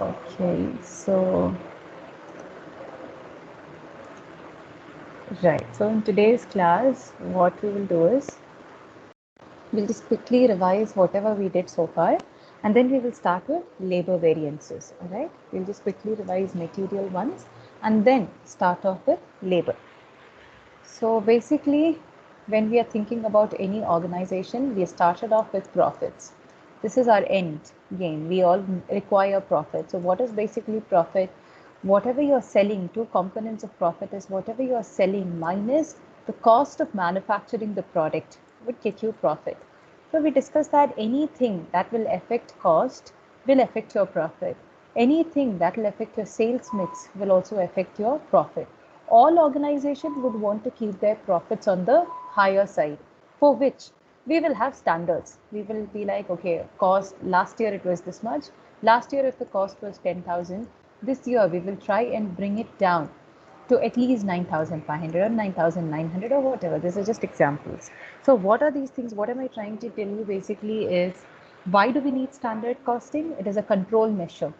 Okay, so right. So in today's class, what we will do is we'll just quickly revise whatever we did so far, and then we will start with labor variances. All right. We'll just quickly revise material ones, and then start off with labor. So basically, when we are thinking about any organization, we started off with profits. This is our end game. We all require profit. So what is basically profit? Whatever you're selling, two components of profit is whatever you're selling minus the cost of manufacturing the product would get you profit. So we discussed that anything that will affect cost will affect your profit. Anything that will affect your sales mix will also affect your profit. All organizations would want to keep their profits on the higher side, for which we will have standards. We will be like, okay, cost last year it was this much. Last year, if the cost was 10,000, this year we will try and bring it down to at least 9,500 or 9,900 or whatever. These are just examples. So what are these things? What am I trying to tell you basically is, why do we need standard costing? It is a control measure.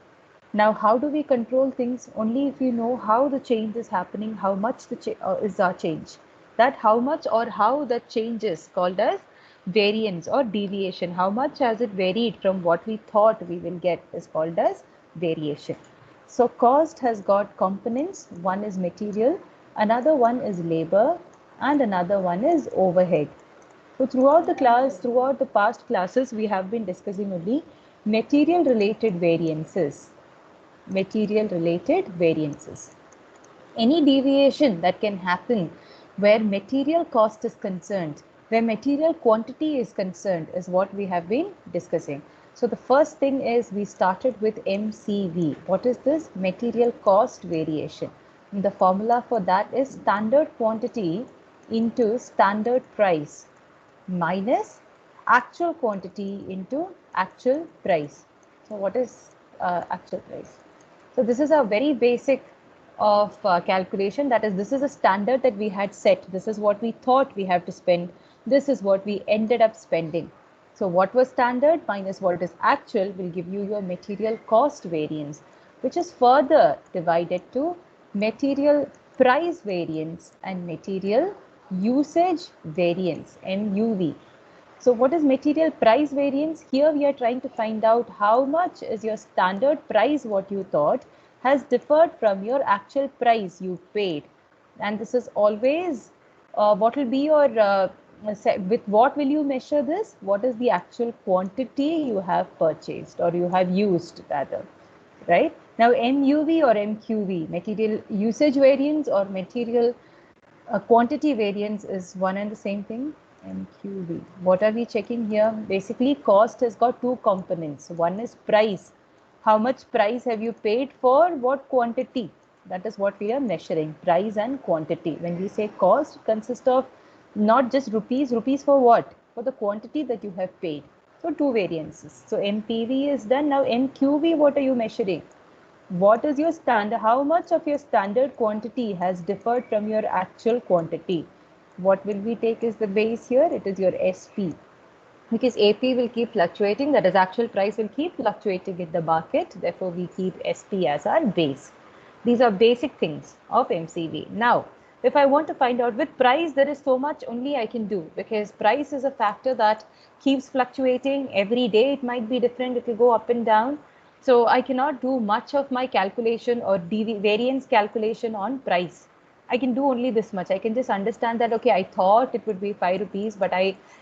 Now, how do we control things? Only if we know how the change is happening, how much is our change. That how much or how the change is called as variance or deviation. How much has it varied from what we thought we will get is called as variation. So cost has got components. One is material, another one is labor, and another one is overhead. So throughout the class, throughout the past classes, we have been discussing only material related variances. Material related variances. Any deviation that can happen where material cost is concerned, where material quantity is concerned, is what we have been discussing. So the first thing is we started with MCV. What is this? Material cost variation. And the formula for that is standard quantity into standard price minus actual quantity into actual price. So what is actual price? So this is a very basic of calculation. That is, this is a standard that we had set. This is what we thought we have to spend. This is what we ended up spending. So what was standard minus what is actual will give you your material cost variance, which is further divided to material price variance and material usage variance, MUV. So what is material price variance? Here we are trying to find out how much is your standard price, what you thought, has differed from your actual price you paid. And this is always what will be your, with what will you measure this? What is the actual quantity you have purchased or you have used rather, right? Now MUV or MQV, material usage variance or material quantity variance is one and the same thing. MQV. What are we checking here? Basically, cost has got two components. One is price. How much price have you paid for what quantity? That is what we are measuring, price and quantity. When we say cost, it consists of not just rupees. Rupees for what? For the quantity that you have paid. So two variances. So MPV is done. Now MQV, what are you measuring? What is your standard? How much of your standard quantity has differed from your actual quantity? What will we take as the base here? It is your SP, because AP will keep fluctuating, that is actual price will keep fluctuating in the market. Therefore, we keep SP as our base. These are basic things of MCV. Now, if I want to find out with price, there is so much only I can do, because price is a factor that keeps fluctuating every day. It might be different. It will go up and down. So I cannot do much of my calculation or variance calculation on price. I can do only this much. I can just understand that, okay, I thought it would be 5 rupees, but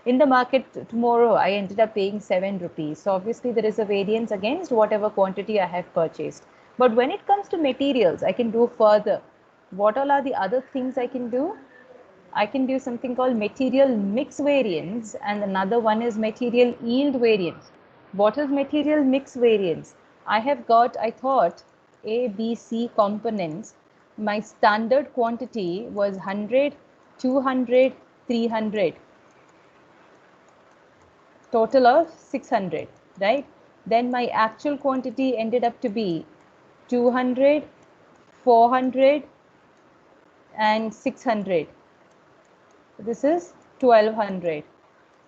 in the market tomorrow, I ended up paying 7 rupees. So obviously there is a variance against whatever quantity I have purchased. But when it comes to materials, I can do further. What all are the other things I can do? I can do something called material mix variance, and another one is material yield variance. What is material mix variance? I have got, I thought, A, B, C components. My standard quantity was 100, 200, 300, total of 600, right? Then my actual quantity ended up to be 200, 400, and 600. This is 1200.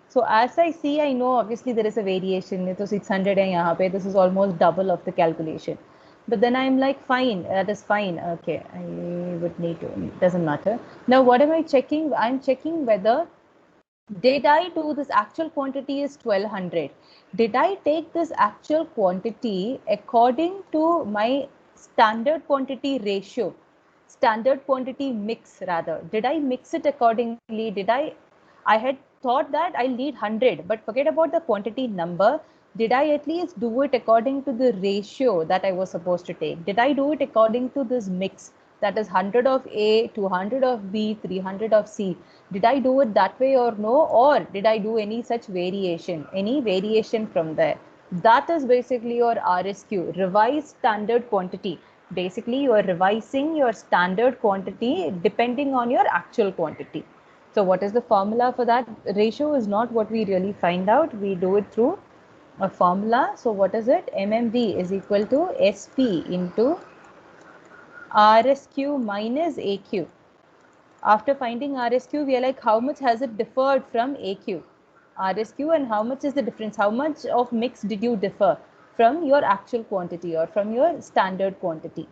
So as I see, I know obviously there is a variation. It was 600 and this is almost double of the calculation. But then I'm like, fine, that is fine. Okay, I would need to, doesn't matter. Now, what am I checking? I'm checking whether did I do this actual quantity is 1200. Did I take this actual quantity according to my standard quantity ratio, standard quantity mix rather? Did I mix it accordingly? I had thought that I'll need 100, but forget about the quantity number. Did I at least do it according to the ratio that I was supposed to take? Did I do it according to this mix? That is 100 of A, 200 of B, 300 of C. Did I do it that way or no? Or did I do any such variation, any variation from there? That is basically your RSQ, revised standard quantity. Basically, you are revising your standard quantity depending on your actual quantity. So what is the formula for that? Ratio is not what we really find out. We do it through a formula. So what is it? MMV is equal to SP into RSQ minus AQ. After finding RSQ, we are like, how much has it differed from AQ? RSQ, and how much is the difference? How much of mix did you differ from your actual quantity or from your standard quantity?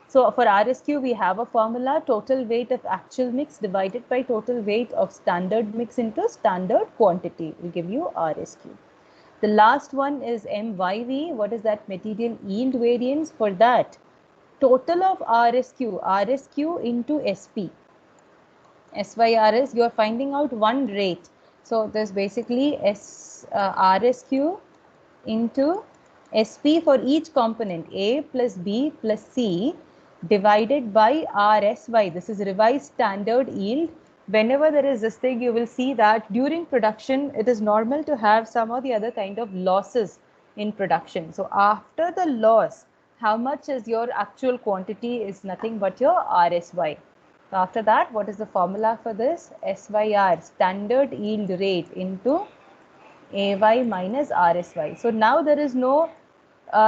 So for RSQ, we have a formula: total weight of actual mix divided by total weight of standard mix into standard quantity will give you RSQ. The last one is MYV. What is that? Material yield variance. For that, total of RSQ into SP. SYRS, you are finding out one rate. So there's basically RSQ into SP for each component, A plus B plus C, divided by RSY. This is revised standard yield. Whenever there is this thing, you will see that during production, it is normal to have some or the other kind of losses in production. So after the loss, how much is your actual quantity is nothing but your RSY. So after that, what is the formula for this? SYR, standard yield rate, into AY minus RSY. So now there is no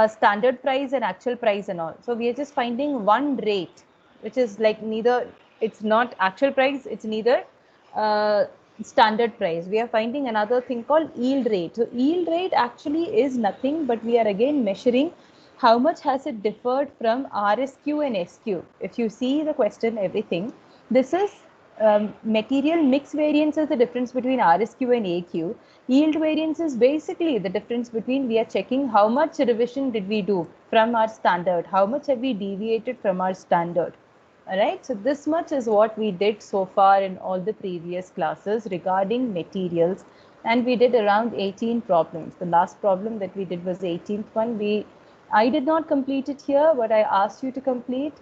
standard price and actual price and all. So we are just finding one rate, which is like neither, it's not actual price, it's neither standard price. We are finding another thing called yield rate. So yield rate actually is nothing, but we are again measuring how much has it differed from RSQ and SQ. If you see the question, everything, this is material mix variance is the difference between RSQ and AQ. Yield variance is basically the difference between, we are checking how much revision did we do from our standard, how much have we deviated from our standard. All right, so this much is what we did so far in all the previous classes regarding materials, and we did around 18 problems. The last problem that we did was the 18th one. I did not complete it here, but I asked you to complete,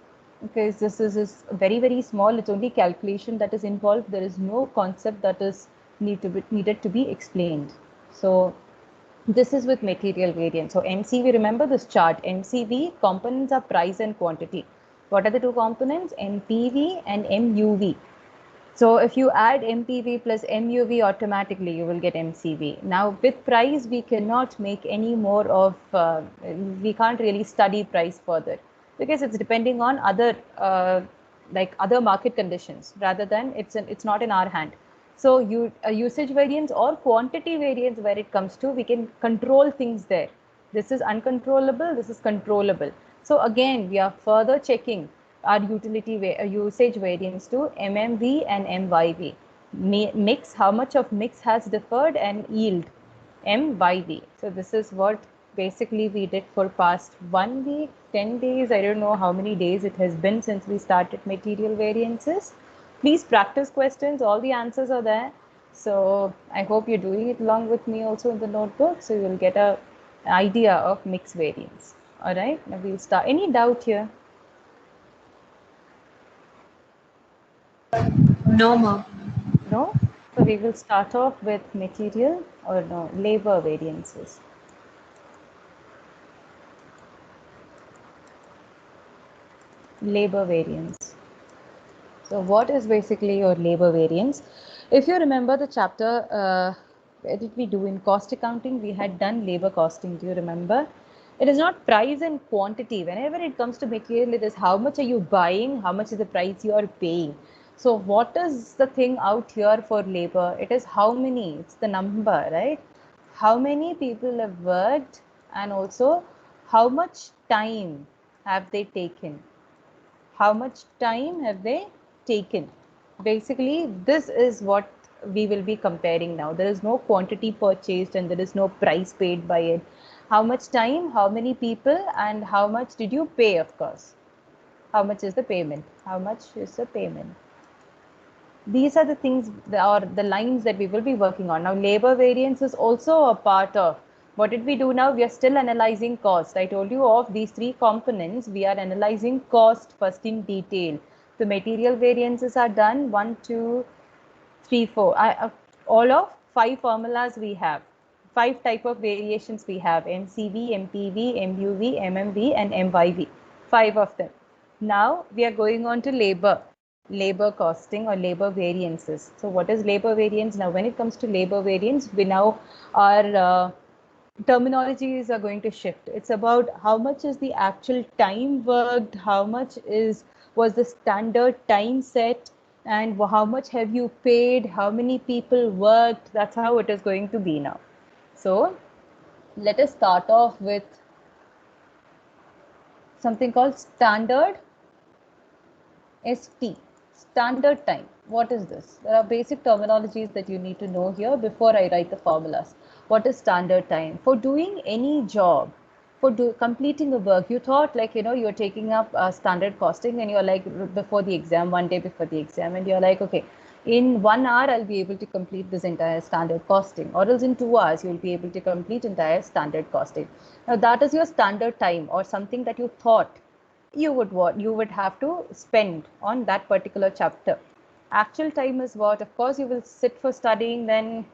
because this is very, very small. It's only calculation that is involved. There is no concept that is needed to be explained. So this is with material variance. So MCV, remember this chart. MCV components are price and quantity. What are the two components? MPV and MUV. So if you add MPV plus MUV, automatically you will get MCV. Now with price, we cannot make any more of, we can't really study price further, because it's depending on other, like other market conditions, rather than it's not in our hand. So usage variance or quantity variance, where it comes to, we can control things there. This is uncontrollable, this is controllable. So again, we are further checking our usage variance to MMV and MYV. Mix, how much of mix has differed, and yield, MYV. So this is what basically we did for past 1 week, 10 days. I don't know how many days it has been since we started material variances. Please practice questions. All the answers are there. So I hope you're doing it along with me also in the notebook, so you'll get an idea of mix variance. All right, now we'll start. Any doubt here? No, ma'am. No? So we will start off with material, or no, labor variances. Labor variance. So what is basically your labor variance? If you remember the chapter, where did we do in cost accounting? We had done labor costing. Do you remember? It is not price and quantity. Whenever it comes to material, it is how much are you buying, how much is the price you are paying. So what is the thing out here for labor? It is how many, it's the number, right? How many people have worked, and also how much time have they taken? How much time have they taken? Basically, this is what we will be comparing now. There is no quantity purchased and there is no price paid by it. How much time, how many people, and how much did you pay, of course. How much is the payment? How much is the payment? These are the things or the lines that we will be working on. Now, labor variance is also a part of what did we do now? We are still analyzing cost. I told you of these three components. We are analyzing cost first in detail. The material variances are done 1, 2, 3, 4. All of 5 formulas we have. 5 type of variations we have: MCV, MPV, MUV, MMV, and MYV. 5 of them. Now we are going on to labor costing or labor variances. So what is labor variance? Now when it comes to labor variance, we now our terminologies are going to shift. It's about how much is the actual time worked, how much was the standard time set, and how much have you paid, how many people worked. That's how it is going to be now. So let us start off with something called standard ST, standard time. What is this? There are basic terminologies that you need to know here before I write the formulas. What is standard time? For doing any job, for completing a work, you thought like, you're taking up standard costing and you're like before the exam, one day before the exam, and you're like, okay, in 1 hour, I'll be able to complete this entire standard costing, or else in 2 hours, you'll be able to complete entire standard costing. Now that is your standard time or something that you thought you would have to spend on that particular chapter. Actual time is what? Of course, you will sit for studying, then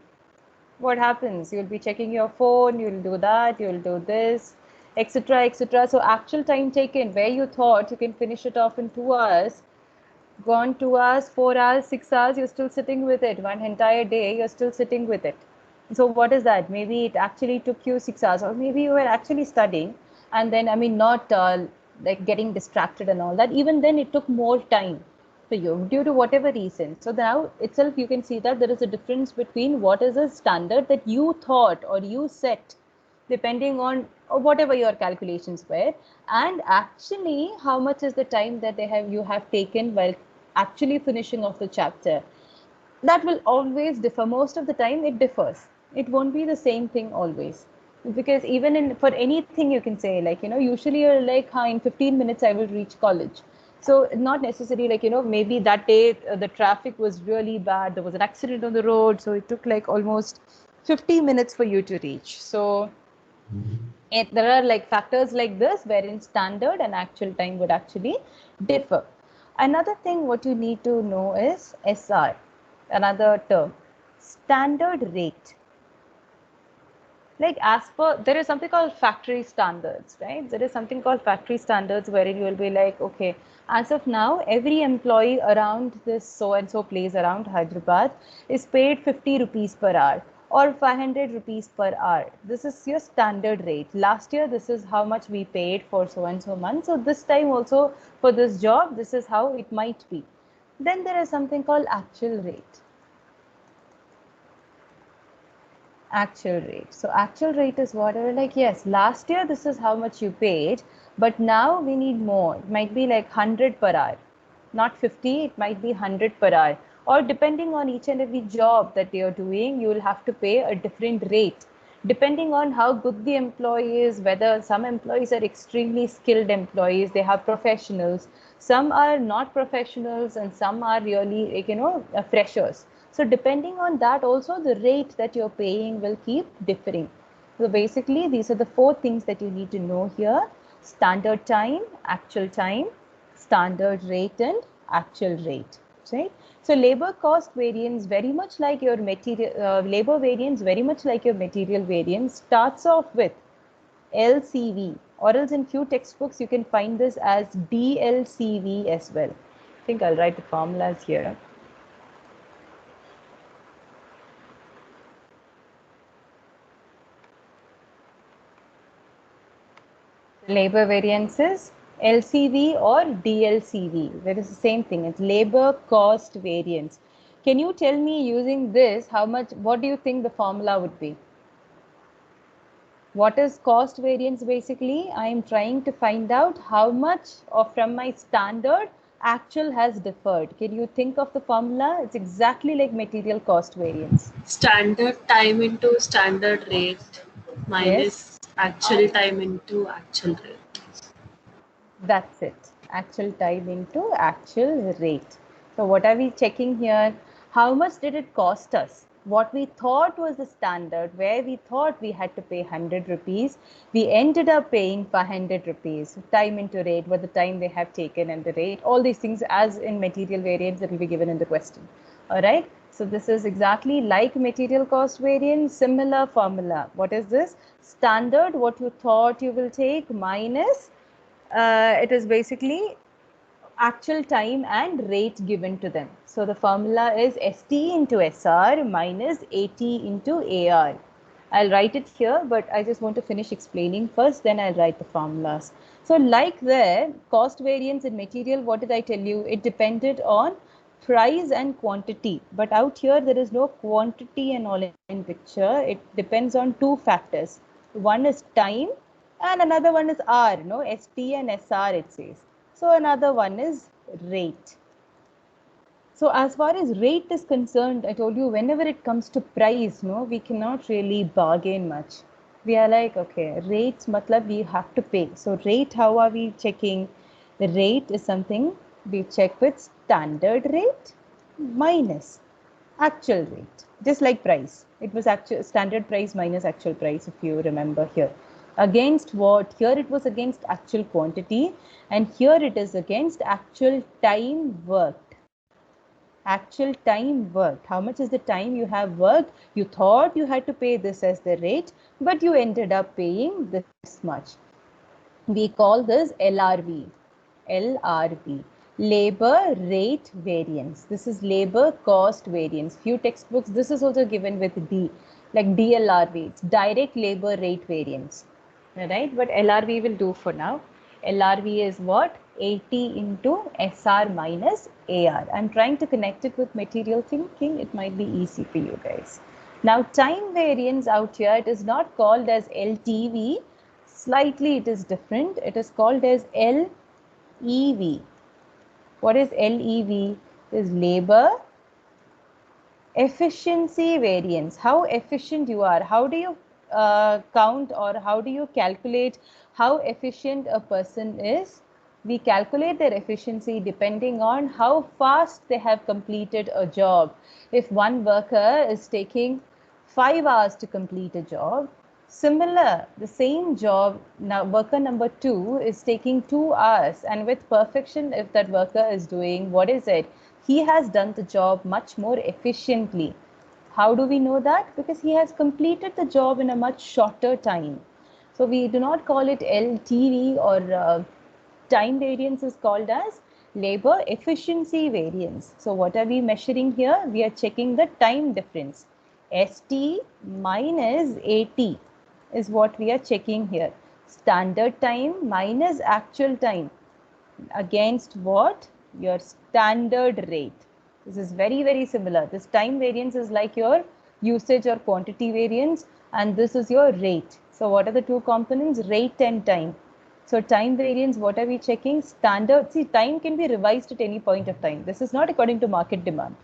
what happens? You'll be checking your phone, you'll do that, you'll do this, etc., etc. So actual time taken, where you thought you can finish it off in 2 hours, gone 2 hours, 4 hours, 6 hours, you're still sitting with it. One entire day, you're still sitting with it. So what is that? Maybe it actually took you 6 hours, or maybe you were actually studying, and then, I mean, not like getting distracted and all that. Even then, it took more time for you due to whatever reason. So now itself, you can see that there is a difference between what is a standard that you thought or you set, depending on whatever your calculations were, and actually how much is the time that you have taken while actually finishing off the chapter. That will always differ. Most of the time it differs. It won't be the same thing always, because even in for anything you can say, like, usually you're like, in 15 minutes I will reach college. So not necessarily like, maybe that day the traffic was really bad, there was an accident on the road, so it took like almost 50 minutes for you to reach. So there are like factors like this wherein standard and actual time would actually differ. Another thing what you need to know is SR, another term, standard rate. Like as per, there is something called factory standards, right? There is something called factory standards wherein you will be like, okay, as of now, every employee around this so-and-so place around Hyderabad is paid 50 rupees per hour or 500 rupees per hour. This is your standard rate. Last year, this is how much we paid for so-and-so month. So this time also for this job, this is how it might be. Then there is something called actual rate. Actual rate. So actual rate is what? We're like, yes, last year this is how much you paid, but now we need more. It might be like 100 per hour, not 50, it might be 100 per hour. Or depending on each and every job that you're doing, you will have to pay a different rate. Depending on how good the employee is, whether some employees are extremely skilled employees, they have professionals, some are not professionals, and some are really, like, freshers. So depending on that also, the rate that you're paying will keep differing. So basically, these are the 4 things that you need to know here: standard time, actual time, standard rate, and actual rate, right? So labor cost variance, very much like your labor variance, very much like your material variance, starts off with LCV, or else in few textbooks you can find this as DLCV as well. I think I'll write the formulas here. Labor variances, LCV or DLCV. That is the same thing. It's labor cost variance. Can you tell me, using this, what do you think the formula would be? What is cost variance? Basically, I am trying to find out how much of from my standard actual has differed. Can you think of the formula? It's exactly like material cost variance. Standard time into standard rate Yes, minus actual time into actual rate. that's it. Actual time into actual rate. So what are we checking here? How much did it cost us? What we thought was the standard, where we thought we had to pay 100 rupees, we ended up paying 500 rupees. Time into rate, what the time they have taken and the rate, all these things as in material variance that will be given in the question. All right. So this is exactly like material cost variance, similar formula. What is this? Standard, what you thought you will take minus it is basically actual time and rate given to them. So the formula is ST into SR minus AT into AR. I'll write it here, but I just want to finish explaining first, then I'll write the formulas. So like there, cost variance in material, what did I tell you? It depended on price and quantity. But out here, there is no quantity and all in picture. It depends on two factors. One is time and another one is R, no, ST and SR it says. So another one is rate. So as far as rate is concerned, I told you whenever it comes to price, no, we cannot really bargain much. We are like, okay, rates matlab we have to pay. So rate, how are we checking? The rate is something we check with standard rate minus actual rate, just like price. It was actual standard price minus actual price, if you remember here. Against what? Here it was against actual quantity, and here it is against actual time worked. Actual time worked. How much is the time you have worked? You thought you had to pay this as the rate, but you ended up paying this much. We call this LRV. LRV. Labor rate variance. This is labor cost variance. Few textbooks, this is also given with D, like DLRV. It's direct labor rate variance. All right, but LRV will do for now. LRV is what? AT into SR minus AR. I'm trying to connect it with material thinking. It might be easy for you guys. Now, time variance out here, it is not called as LTV. Slightly it is different. It is called as LEV. What is LEV? It is labor efficiency variance. How efficient you are. How do you count or how do you calculate how efficient a person is? We calculate their efficiency depending on how fast they have completed a job. If one worker is taking 5 hours to complete a job, similar, the same job, now worker number 2 is taking 2 hours, and with perfection, if that worker is doing, what is it? He has done the job much more efficiently. How do we know that? Because he has completed the job in a much shorter time. So we do not call it LTV or time variance is called as labor efficiency variance. So what are we measuring here? We are checking the time difference. ST minus AT is what we are checking here. Standard time minus actual time against what? Your standard rate. This is very, very similar. This time variance is like your usage or quantity variance, and this is your rate. So what are the two components? Rate and time. So time variance, what are we checking? Standard, see, time can be revised at any point of time. This is not according to market demand,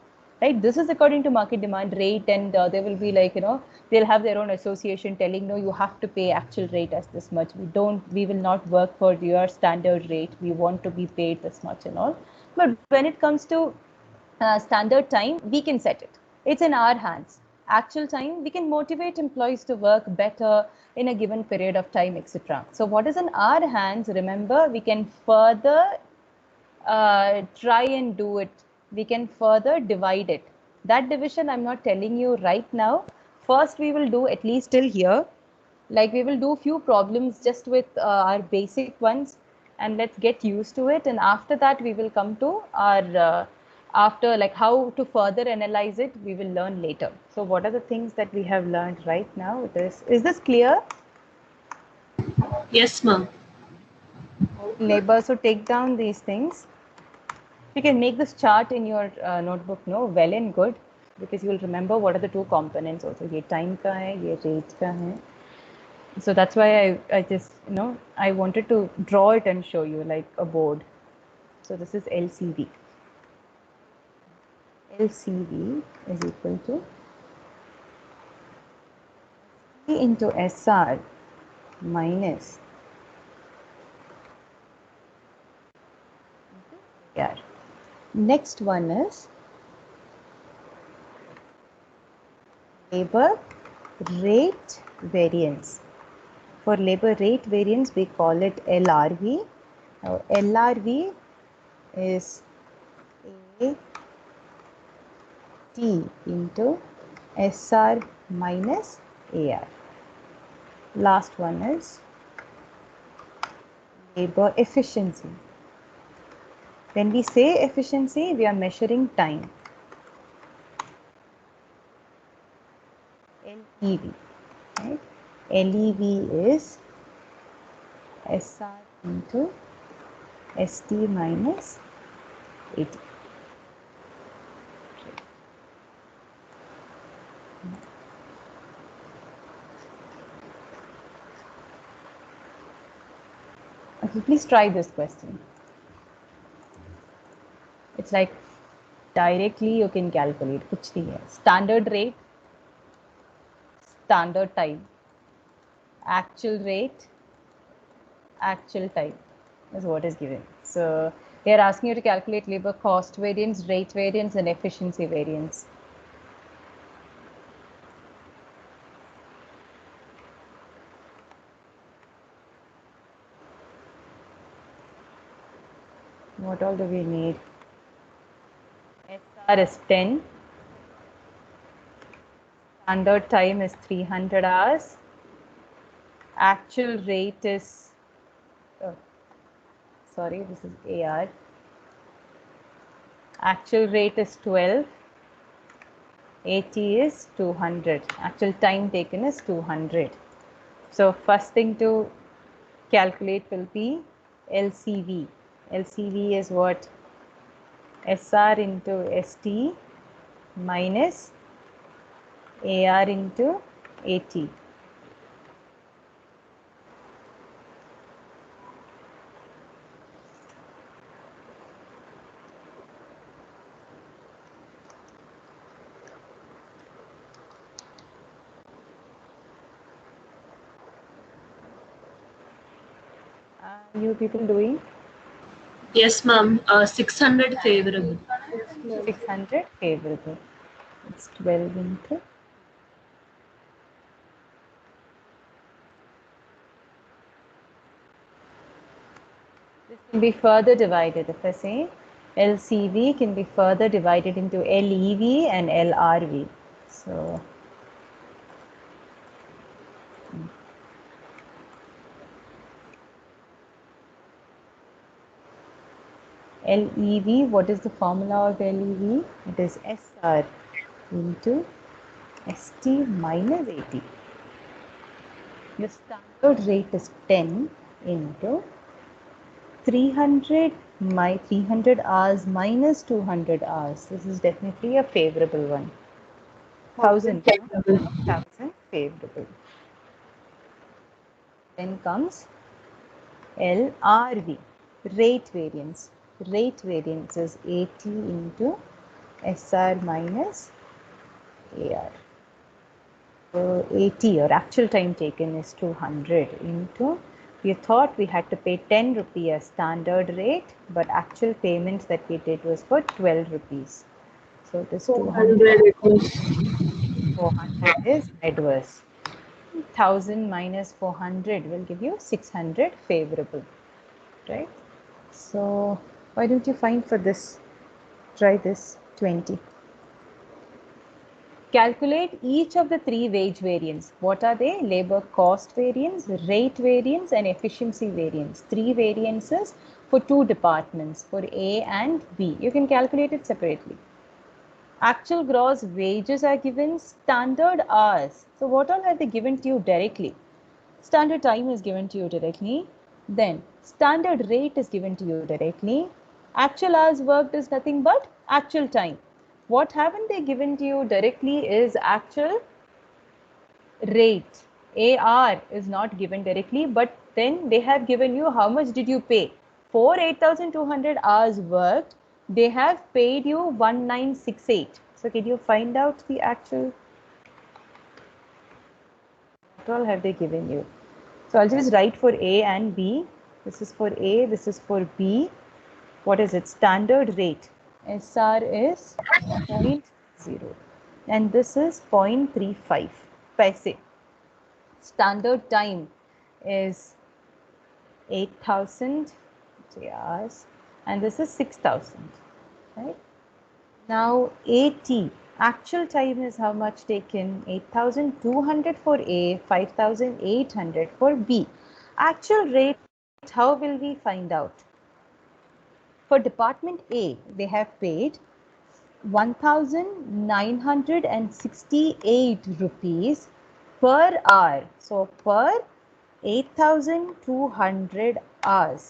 right? This is according to market demand rate, and there will be like, they'll have their own association telling, no, you have to pay actual rate as this much. We will not work for your standard rate. We want to be paid this much and all. But when it comes to standard time, we can set it. It's in our hands. Actual time, we can motivate employees to work better in a given period of time, etc. So what is in our hands? Remember, we can further try and do it. We can further divide it. That division I'm not telling you right now. First, we will do at least till here. Like we will do few problems just with our basic ones, and let's get used to it. And after that, we will come to our after like how to further analyze it. We will learn later. So, what are the things that we have learned right now? Is this clear? Yes, ma'am. Labor. So take down these things. You can make this chart in your notebook, no, well and good, because you will remember what are the two components also. ये time का है, ये rate का है. So that's why I just, I wanted to draw it and show you like a board. So this is LCV. LCV is equal to ST into SR minus AR. Next one is labor rate variance. For labor rate variance, we call it LRV. Now, LRV is A T into SR minus AR. Last one is labor efficiency. When we say efficiency, we are measuring time. LEV, right? LEV is SR into ST minus AT. Okay, please try this question. It's like directly you can calculate. कुछ नहीं है. Standard rate, standard time, actual rate, actual time is what is given. So they are asking you to calculate labor cost variance, rate variance, and efficiency variance. What all do we need? SR is 10. Standard time is 300 hours. Actual rate is, sorry, this is AR. Actual rate is 12. AT is 200. Actual time taken is 200. So first thing to calculate will be LCV. LCV is what? SR into ST minus AR into AT. You people doing? Yes, ma'am. 600 favorable. 600 favorable. It's 12 into. This can be further divided. If I say LCV can be further divided into LEV and LRV. So LEV, what is the formula of LEV? It is SR into ST minus AT. Your standard rate is 10 into 300 hours minus 200 hours. This is definitely a favorable one. 1000 favorable. Then comes LRV, rate variance. Rate variance is AT into SR minus AR. So AT, or actual time taken, is 200 into, we thought we had to pay 10 rupee as standard rate, but actual payments that we did was for 12 rupees. So this 200, 400 is adverse. 1000 minus 400 will give you 600 favorable, right? So why don't you find for this, try this 20. Calculate each of the three wage variants. What are they? Labor cost variance, rate variance, and efficiency variance. Three variances for two departments, for A and B. You can calculate it separately. Actual gross wages are given, standard hours. So what all have they given to you directly? Standard time is given to you directly. Then standard rate is given to you directly. Actual hours worked is nothing but actual time. What haven't they given to you directly is actual rate, AR is not given directly, but then they have given you how much did you pay. For 8,200 hours worked, they have paid you 1968. So can you find out the actual, what all have they given you? So I'll just write for A and B. This is for A, this is for B. What is it? Standard rate. SR is 0.0 and this is 0.35 paise. Standard time is 8,000 hours and this is 6,000, right? Now AT, actual time is how much taken? 8,200 for A, 5,800 for B. Actual rate, how will we find out? For department A, they have paid 1,968 rupees per hour. So per 8,200 hours.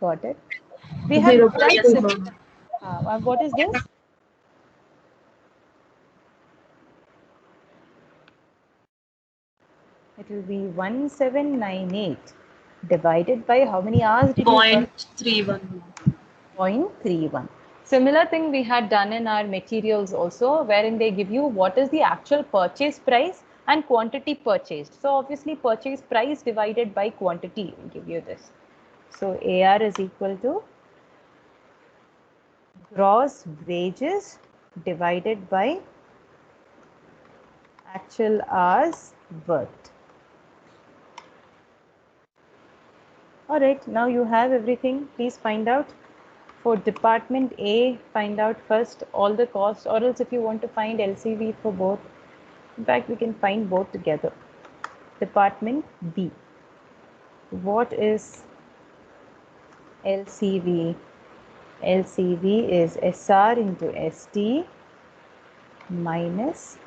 Got it? We have done Yes, similar. ma'am. What is this? It will be 1798 divided by how many hours did you work? 0.31. 0.31. Similar thing we had done in our materials also, wherein they give you what is the actual purchase price and quantity purchased. So obviously purchase price divided by quantity will give you this. So AR is equal to gross wages divided by actual hours worked. All right, now you have everything. Please find out. For department A, find out first all the costs, or else if you want to find LCV for both, in fact, we can find both together. Department B. What is LCV? LCV is SR into ST minus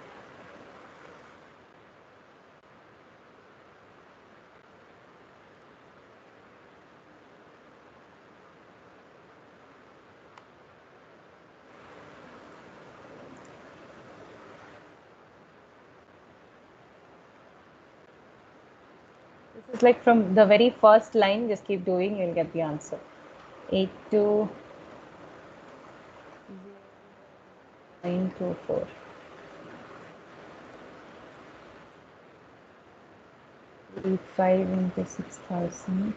this is like from the very first line, just keep doing, you'll get the answer. 820924. 85 into 6,000.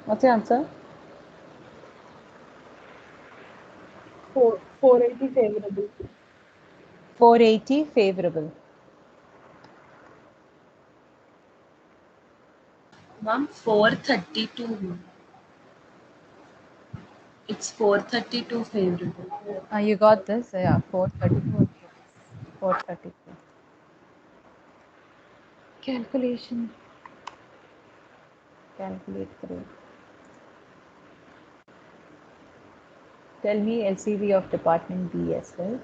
What's your answer? 480 favorable. 480 favorable. Ma'am, 432. It's 432 favorable. You got this? Yeah, 432. 432. Calculation. Calculate through. Tell me LCV of department B as well.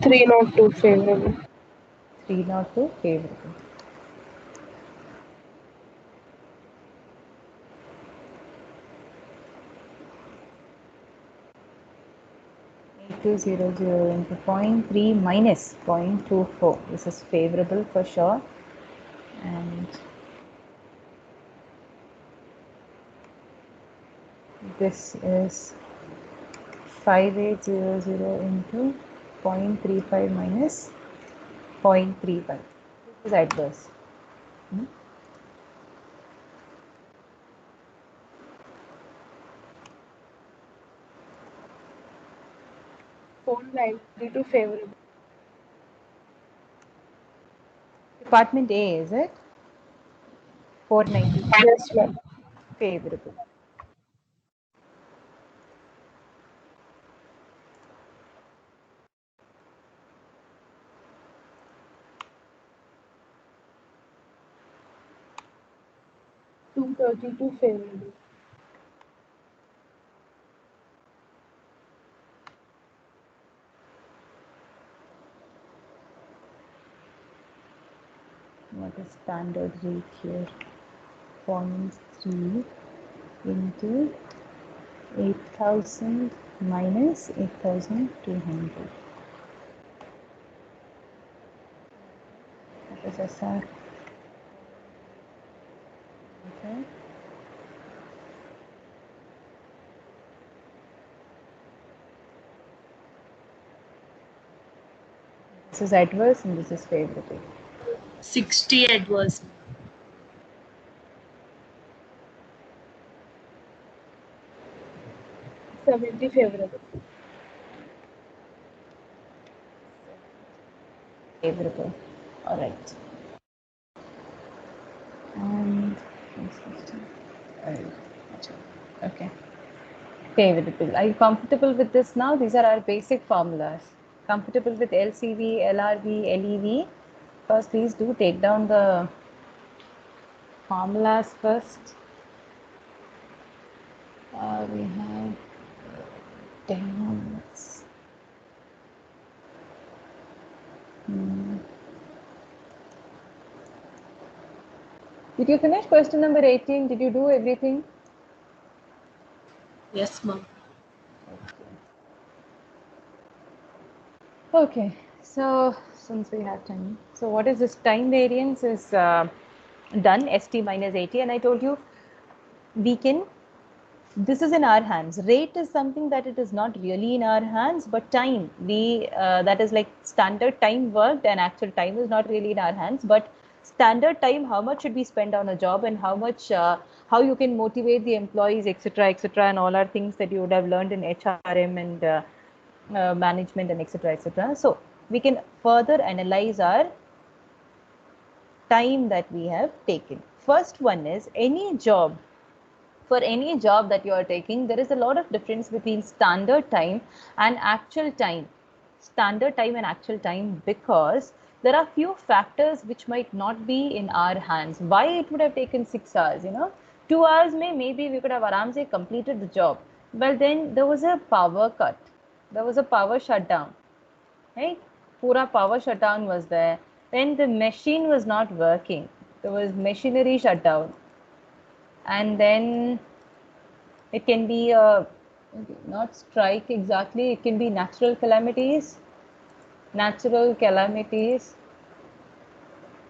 Three not two favorable. 302 favorable. Two zero zero into 0.3 minus 0.24. This is favorable for sure. And this is 5800 into 0.35 minus 0.35. This is adverse. Phone 92 favorable. Department A, is it? 490 Yes, ma'am. favorable. 232 favorable. what is standard rate here? 0.3 into 8,000 minus 8,200. That is SR. Okay. This is adverse and this is favorable. 60 adverse. 70 favorable. Favorable. All right. And okay. Favorable. Are you comfortable with this now? These are our basic formulas. Comfortable with LCV, LRV, LEV? First, please do take down the formulas first. We have 10 minutes. Did you finish question number 18? Did you do everything? Yes, ma'am. Okay, so since we have time, so what is this time variance is done ST minus AT, and I told you we can, this is in our hands. Rate is something that it is not really in our hands, but time, we that is like standard time worked and actual time is not really in our hands, but standard time, how much should we spend on a job and how much, how you can motivate the employees, etc., etc., and all are things that you would have learned in HRM and management and etc., etc. So we can further analyze our time that we have taken. First one is any job. For any job that you are taking, there is a lot of difference between standard time and actual time. Standard time and actual time, because there are few factors which might not be in our hands. Why it would have taken 6 hours, 2 hours maybe we could have aramse completed the job. But then there was a power cut. There was a power shutdown, right? Pura power shutdown was there. Then the machine was not working. There was machinery shutdown. And then it can be not strike exactly, it can be natural calamities,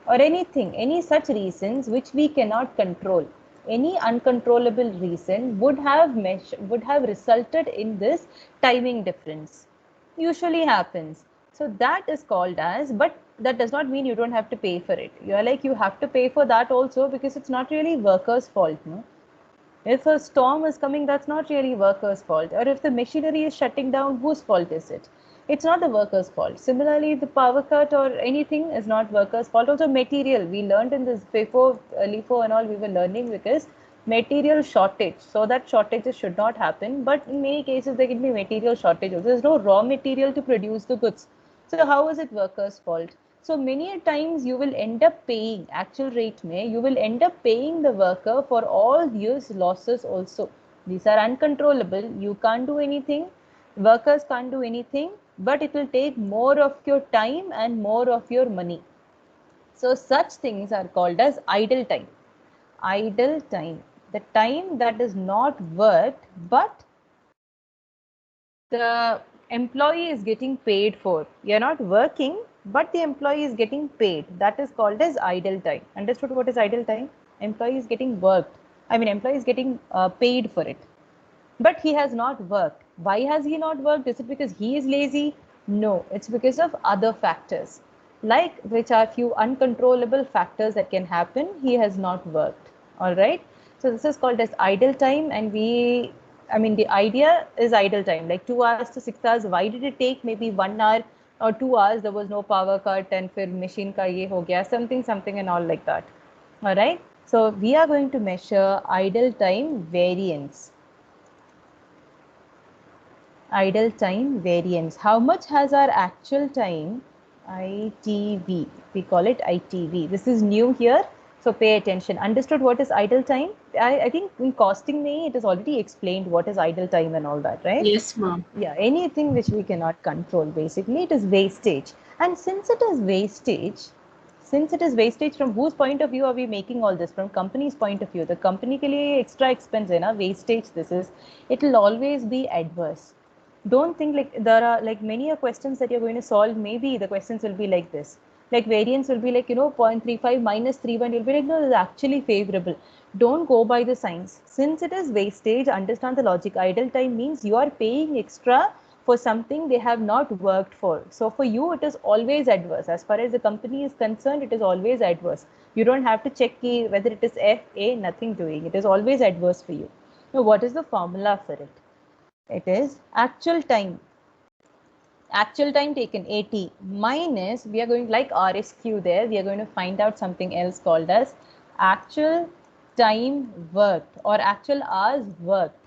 or anything, any such reasons which we cannot control. Any uncontrollable reason would have resulted in this timing difference. Usually happens. So that is called as, but that does not mean you don't have to pay for it. You are like, you have to pay for that also, because it's not really workers' fault, no? If a storm is coming, that's not really workers' fault. Or if the machinery is shutting down, whose fault is it? It's not the workers' fault. Similarly, the power cut or anything is not workers' fault. Also, material. We learned in this FIFO, LIFO and all, we were learning because material shortage. So that shortages should not happen. But in many cases, there can be material shortage. There's no raw material to produce the goods. So how is it workers' fault? So many times you will end up paying, actual rate may, you will end up paying the worker for all years losses also. These are uncontrollable. You can't do anything. Workers can't do anything, but it will take more of your time and more of your money. So such things are called as idle time. Idle time. The time that is not worked, but the employee is getting paid for. You're not working, but the employee is getting paid. That is called as idle time. Understood what is idle time? Employee is getting worked. Employee is getting paid for it. But he has not worked. Why has he not worked? Is it because he is lazy? No, it's because of other factors, like which are few uncontrollable factors that can happen. He has not worked. All right. So this is called as idle time, and the idea is idle time, like 2 hours to 6 hours. Why did it take maybe 1 hour or 2 hours? There was no power cut, and फिर machine का ये हो गया, something and all like that. All right. So we are going to measure idle time variance. Idle time variance. How much has our actual time? ITV. We call it ITV. This is new here, so pay attention. Understood what is idle time? I think in costing me, it is already explained what is idle time and all that, right? Yes, ma'am. Yeah, anything which we cannot control, basically, it is wastage. And since it is wastage, Since it is wastage, from whose point of view are we making all this? From company's point of view. The company के लिए extra expense है ना, wastage this is. It will always be adverse. Don't think like there are like many questions that you're going to solve. Maybe the questions will be like this. Like variance will be like, 0.35 minus 31. You'll be like, no, this is actually favorable. Don't go by the signs. Since it is wastage, understand the logic. Idle time means you are paying extra for something they have not worked for. So for you, it is always adverse. As far as the company is concerned, it is always adverse. You don't have to check whether it is F, A, nothing doing. It is always adverse for you. Now, what is the formula for it? It is actual time taken 80 minus, we are going like RSQ there, we are going to find out something else called as actual time worked or actual hours worked.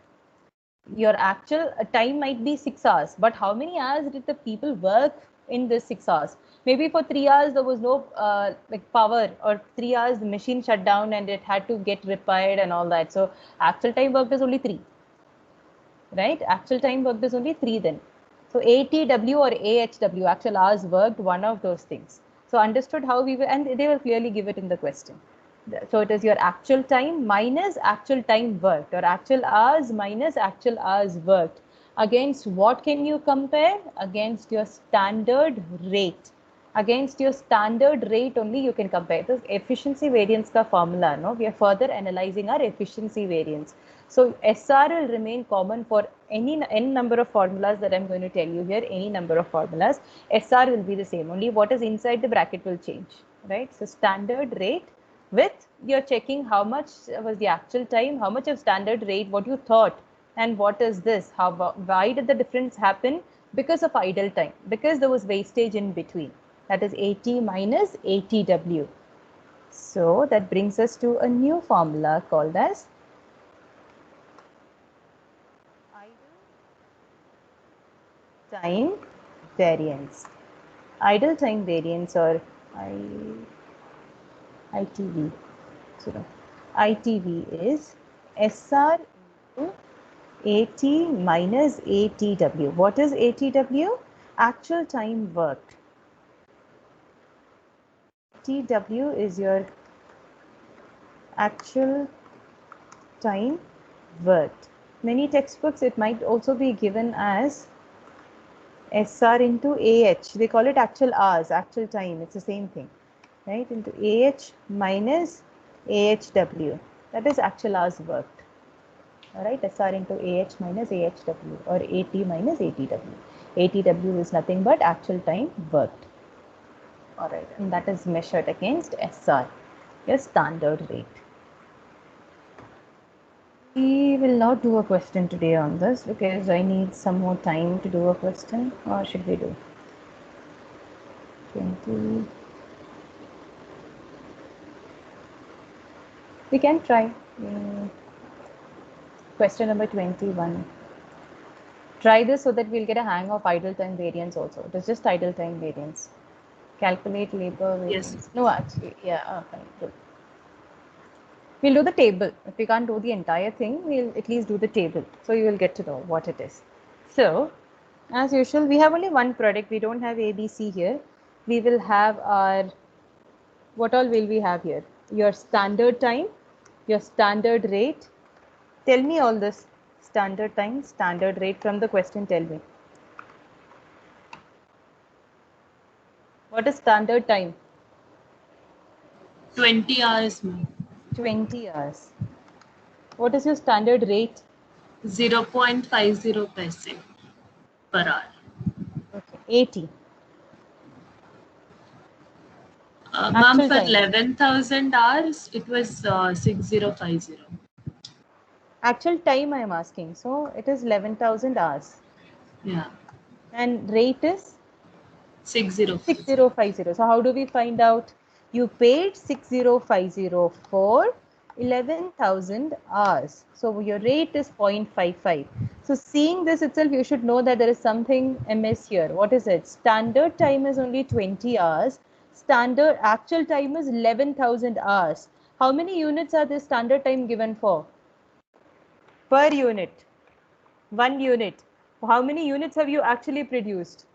Your actual time might be 6 hours, but how many hours did the people work in this 6 hours? Maybe for 3 hours there was no like power, or 3 hours the machine shut down and it had to get repaired and all that. So actual time worked is only 3. Right? Actual time worked is only 3 then. So ATW or AHW, actual hours worked, one of those things. So understood how we will, and they will clearly give it in the question. So it is your actual time minus actual time worked, or actual hours minus actual hours worked. Against what can you compare? Against your standard rate. Against your standard rate only you can compare. This efficiency variance ka formula, no? We are further analyzing our efficiency variance. So SR will remain common for any n number of formulas that I'm going to tell you here, any number of formulas. SR will be the same, only what is inside the bracket will change, right? So standard rate with, you're checking how much was the actual time, how much of standard rate, what you thought, and what is this, why did the difference happen? Because of idle time, because there was wastage in between. That is AT minus ATW. So that brings us to a new formula called as time variance. Idle time variance, or ITV. So ITV is SR into AT minus ATW. What is ATW? Actual time worked. TW is your actual time worked. Many textbooks, it might also be given as SR into AH. They call it actual hours, actual time. It's the same thing, right? Into AH minus AHW. That is actual hours worked. All right, SR into AH minus AHW, or AT minus ATW. ATW is nothing but actual time worked. All right, and that is measured against SR, your standard rate. We will not do a question today on this because I need some more time to do a question. Or should we do 20? We can try. Question number 21. Try this so that we'll get a hang of idle time variance also. It is just idle time variance. Calculate labor variance. Yes. No, actually, yeah, fine, good. We'll do the table. If we can't do the entire thing, we'll at least do the table. So you will get to know what it is. So, as usual, we have only one product. We don't have ABC here. We will have our, what all will we have here? Your standard time, your standard rate. Tell me all this. Standard time, standard rate from the question, tell me. What is standard time? 20 hours, ma'am. 20 hours. What is your standard rate? 0.50 paise per hour. Okay, 80. Ma'am, Actual for time. 11,000 hours, it was 6050. Actual time I am asking. So it is 11,000 hours. Yeah, And rate is 6050. 6050. So how do we find out? You paid 6050 for 11,000 hours. So your rate is 0.55. So seeing this itself, you should know that there is something amiss here. What is it? Standard time is only 20 hours. Standard actual time is 11,000 hours. How many units are this standard time given for? Per unit. 1 unit. How many units have you actually produced?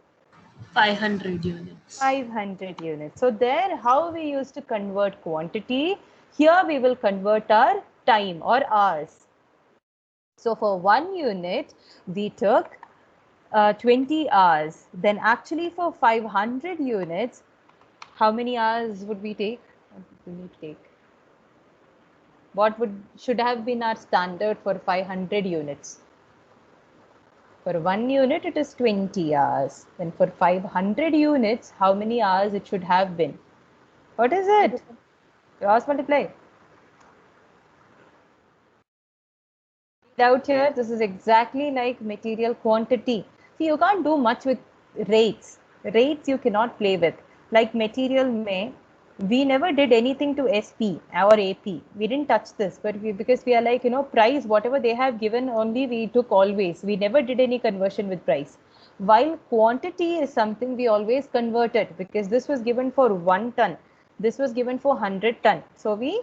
500 units. 500 units. So there, how we used to convert quantity, here we will convert our time or hours. So for 1 unit, we took 20 hours. Then actually for 500 units, how many hours would we take? What would we need to take? What should have been our standard for 500 units? For 1 unit, it is 20 hours. Then for 500 units, how many hours it should have been? What is it? Cross multiply. Out here, this is exactly like material quantity. See, you can't do much with rates. Rates you cannot play with. Like material may, we never did anything to SP or AP. We didn't touch this, but because we are like, price, whatever they have given only we took always. We never did any conversion with price. While quantity is something we always converted, because this was given for 1 ton. This was given for 100 ton. So we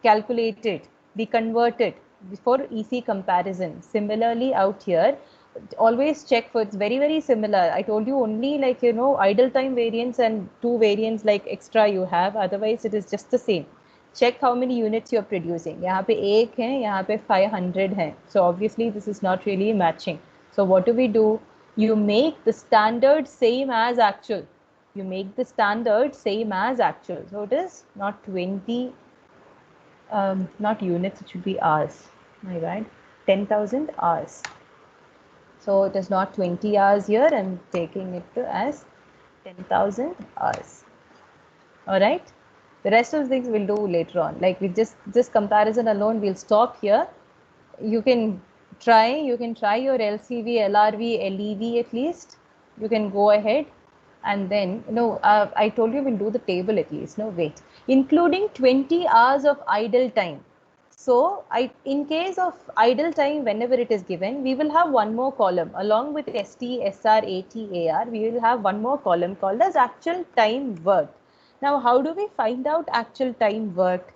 calculated, we converted for easy comparison. Similarly out here, always check for, it's very, very similar. I told you only like, idle time variance and 2 variants like extra you have. Otherwise, it is just the same. Check how many units you're producing. यहाँ पे 1 है, यहाँ पे 500 है. So obviously this is not really matching. So what do? You make the standard same as actual. You make the standard same as actual. So it is not 20, not units, it should be hours. My bad. 10,000 hours. So it is not 20 hours here. I'm taking it as 10,000 hours. All right. The rest of the things we'll do later on. Like we just this comparison alone, we'll stop here. You can try your LCV, LRV, LEV at least. You can go ahead and then, I told you we'll do the table at least. No, wait. Including 20 hours of idle time. So in case of idle time, whenever it is given, we will have one more column along with ST, SR, AT, AR. We will have one more column called as actual time worked. Now, how do we find out actual time worked?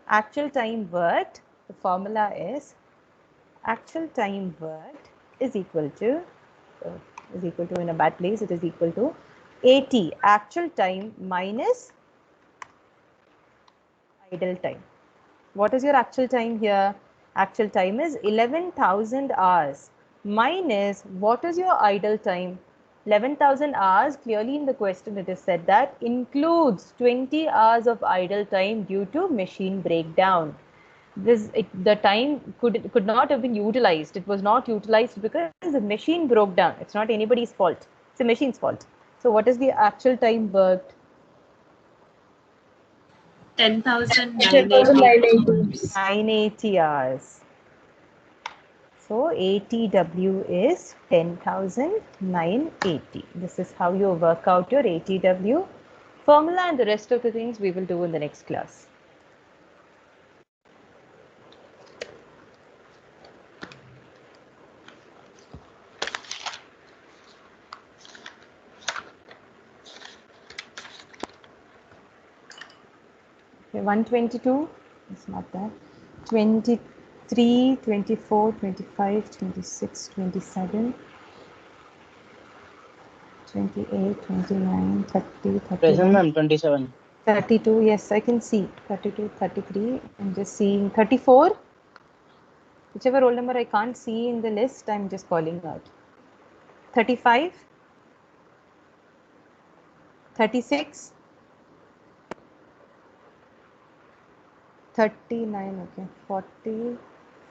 Actual time worked, the formula is actual time worked is equal to, in a bad place, it is equal to AT, actual time minus idle time. What is your actual time here? Actual time is 11,000 hours minus what is your idle time? 11,000 hours, clearly in the question it is said that includes 20 hours of idle time due to machine breakdown. The time could not have been utilized. It was not utilized because the machine broke down. It's not anybody's fault. It's the machine's fault. So what is the actual time worked? 10,980 hours. 980 hours. So ATW is 10,980. This is how you work out your ATW formula, and the rest of the things we will do in the next class. Okay, 122 is not that. 23, 24, 25, 26, 27, 28, 29, 30, 31. Present, ma'am, 27. 32, yes, I can see. 32, 33, I'm just seeing 34. Whichever roll number I can't see in the list, I'm just calling out. 35, 36, 39, okay, 40,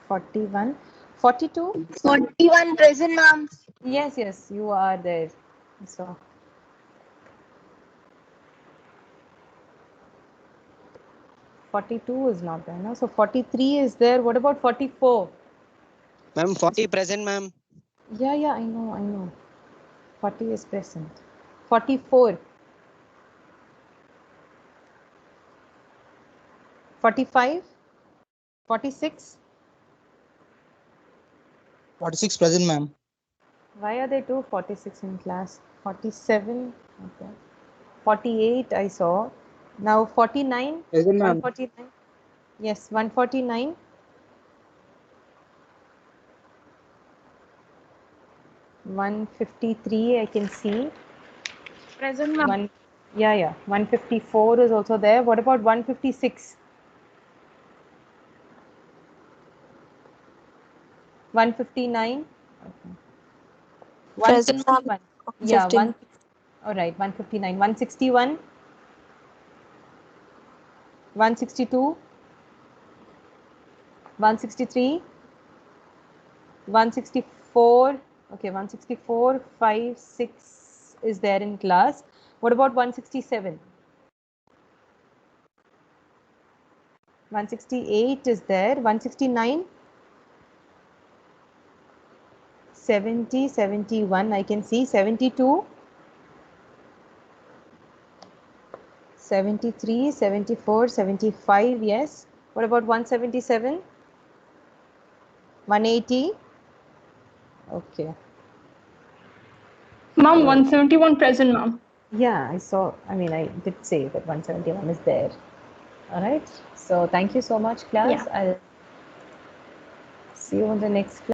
41, 42. 41 present, ma'am. Yes, you are there. So 42 is not there, no? So 43 is there. What about 44? Ma'am, 40 present, ma'am. Yeah, I know. 40 is present. 44. 45. 46. 46 present, ma'am. Why are there two 46 in class? 47. Okay. 48 I saw. Now 49. Present, ma'am. 149. Yes, 149. 153 I can see. Present, ma'am. 154 is also there. What about 156? 159? Okay. Present, ma'am. 161. Yeah, 15. all right, 159. 161? 162? 163? 164? Okay, 164, 5, 6 is there in class. What about 167? 168 is there. 169? 70, 71, I can see. 72? 73, 74, 75, yes. What about 177? 180? Okay. Ma'am, 171 present, ma'am. Yeah, I saw, I mean, I did say that 171 is there. All right. So thank you so much, class. Yeah. I'll see you in the next class.